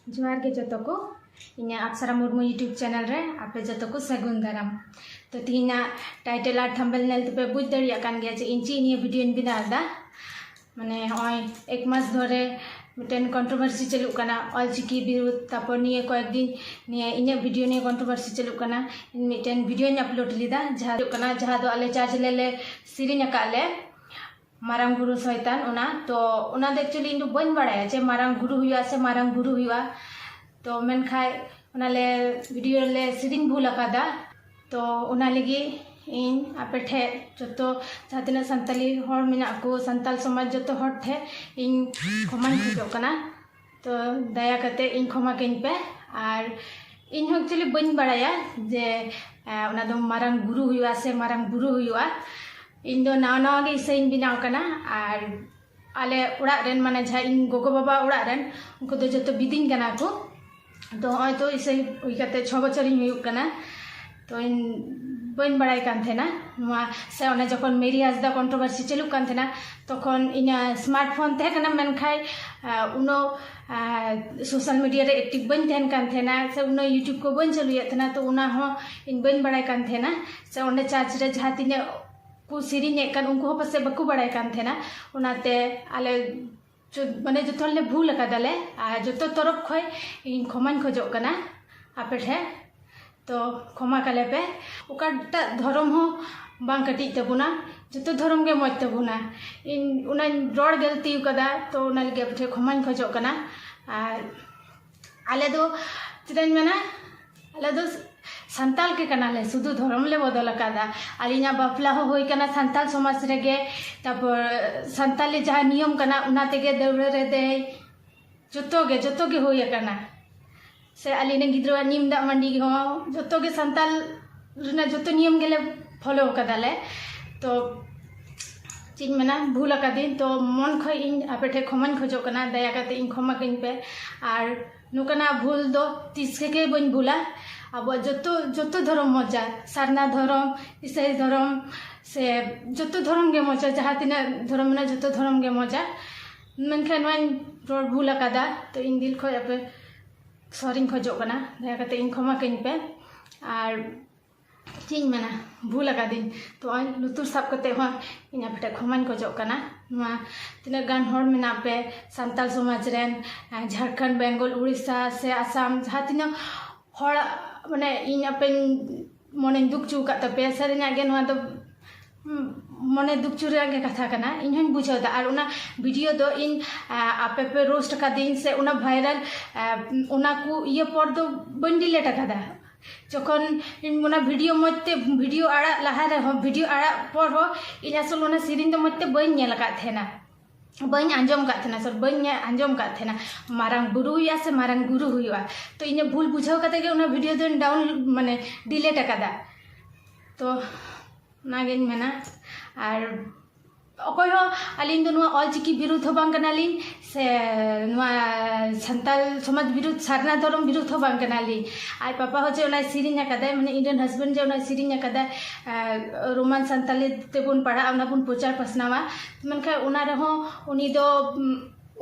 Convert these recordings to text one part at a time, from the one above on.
जोहार के जतो को इन्या अप्सरा मुर्मू यूट्यूब चैनल रे आपे जतो को सगुन दाराम। तो तीना टाइटल आर थंबनेल नेल तपे बुझ दरिया कान गया जे इंची निया वीडियो इन बिनादा माने होय एक मास धरे मिटन कंट्रोवर्सी चलुक कना ऑलचिकी विरुद्ध तापर निये कयेक दिन निये इन्या वीडियो निये कंट्रोवर्सी चलुक कना मिटन वीडियो इन अपलोड लिदा जहा कना जहा दो आले चार्ज ले सिरिन अकाले मारांग गुरु शैतान उना तो उना दे एक्चुअली इन बन बड़ाया जे मारांग गुरु हुआ से मारांग गुरु हुआ तो मेनखाय उना ले वीडियो ले सिरिन भूल अकादा तो उना लगी इन आपे ठे जतो जहातिना संताली हर मेना को संताल समाज जतो हर ठे इन खमान खजो कना तो दया कते इन खमा केन पे और इन एक्चुअली बन बड़ाया जे उना दो मारांग गुरु हुआ से मारांग गुरु हुआ इन दो नाव नाव गे इसेन बिनाव कना और आले उड़ा रेन माने जहा इन गोगो बाबा उड़ा रेन उनको दो जतो बिदिन कना को तो होय तो इसे हुई कते 6 बछर इन हुई कना तो इन बन बड़ाई कान थे ना से उन्हें जखन मेरी हासदा कंट्रोवर्सी चलुक कान थे ना तखन इन स्मार्टफोन थे कना मेनखाय उनो सोशल मीडिया रे एक्टिव बन थेन कान थे ना से उनो यूट्यूब को बन चलुए थे ना तो उना हो इन बन बड़ाई कान थे ना से उन्हें चार्ज रे जहा तिने को सिरिने कान उनको पसे बकु बड़ाई कान थे ना उनाते आले माने जो ले भूल अकादाले आ जो तरफ खय इन खमान खोजो कना आपे ठे तो क्षमा काले पे ओकाटा धर्म हो बांग कटी तबुना जो धर्म के मज तबुना इन उना रोड गलती कदा तो उना लगे पे क्षमा खोजो कना और आले दो चिदान मेना आले दो संताल के कनाले शुद्ध धर्म ले बदल अकादा आलिना बापला हो होई कना संताल समाज रेगे तापर संताली जहा नियम कना उना तेगे देवरे रे दे जतो गे होई कना से आलिने गिद्रो नियम दा मंडी हो जतो गे संताल रना जतो नियम गेले फॉलो कदाले तो चीज मेना भूल अकादिन तो मन खय इन आपे ठे खमान खोजो कना दया कते इन खमा कइन पे और नुकना भूल दो तीस के बन भूला अब जतो धर्म मजा सारना धर्म ईसाई धर्म से जतो धर्म गे मजा जहाँ तीना धर्म ना जतो धर्म गे मजा मेनखान रोड भूल अकादा तो इन दिल खय आपे सॉरी खोजो कना दया कते इन खमा कइन पे और चीज मेना भूल अकादिन तो लुतुर साब कते हो इन आपे खमान खोजो कना तीना गान हर मेना पे संताल समाज रेन झारखंड बेंगल उड़ीसा से आसाम जहाँ तीना हर माने इन आपे मने दुख चुका तपे सरिना गे नवा तो मने दुख चुरा के कथा कना इन हन बुझादा और उना वीडियो दो इन आपे पे रोस्ट का दिन से उना वायरल उना को ये पर दो बन डिलीट अकादा जखन इन उना वीडियो मते वीडियो आड़ा लहा रे हो वीडियो आड़ा पर हो इन असल उना सिरिन दो मते बन नेल का थेना बन आंजम का थेना सर बन आंजम का थेना मारांग गुरु हुआ से मारांग गुरु हुआ तो इन भूल बुझाव कते के उना वीडियो दो डाउन माने डिलीट अकादा तो नागिन मेना और अकोय हो आलिन दो नुआ ऑलचिकी विरुद्ध हो बांग कनालिन से नुआ संताल समाज विरुद्ध सारना धर्म विरुद्ध हो बांग कनालिन आय पापा हो जे उना सिरिन अकादा माने इंडियन हस्बैंड जे उना सिरिन अकादा रोमान संताली तेबुन पढ़ा उना बुन प्रचार पसनावा मनखा उना रहो उनी दो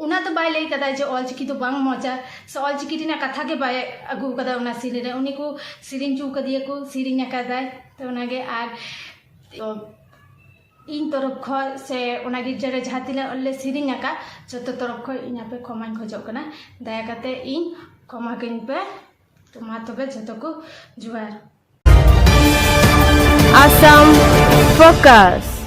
उना तो बाय लई कदा जे ऑलचिकी तो बांग मजा से ऑलचिकी दिना कथा के बाय अगु कदा उना सिरिन उनी को सिरिन चू कदिए को सिरिन अकादा तो उनागे आर तो इन तरफ खय से उनागे जरे जहातिना अल्ले सिरिन अका जतो तरफ खय इन पे खमान खोजो कना दया कते इन खमा कइन पे तो मा तबे जतो को जुआर Assam Focus।